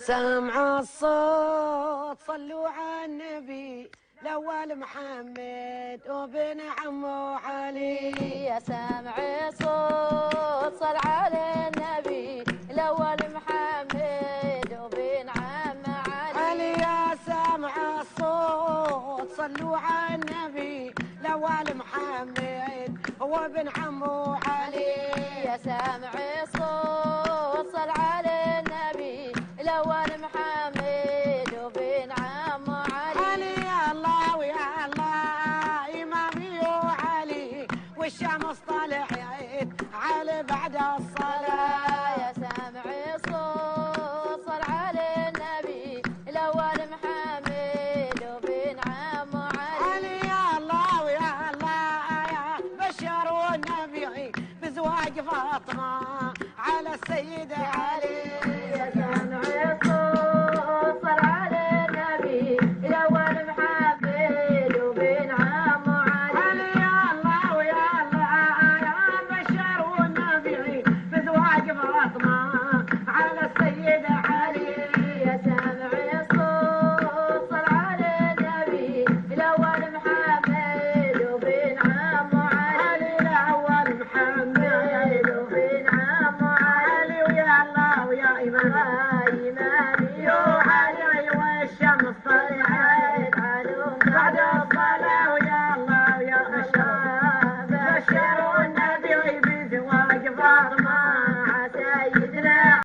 سمع الصوت صلوا على النبي الأول محمد وبن عمو علي. يا سامع الصوت صل على النبي الأول محمد وبن عم علي. يا سامع الصوت صلوا على النبي الأول محمد وبن عمو علي. يا سامع الصوت صل على النبي الأول محمد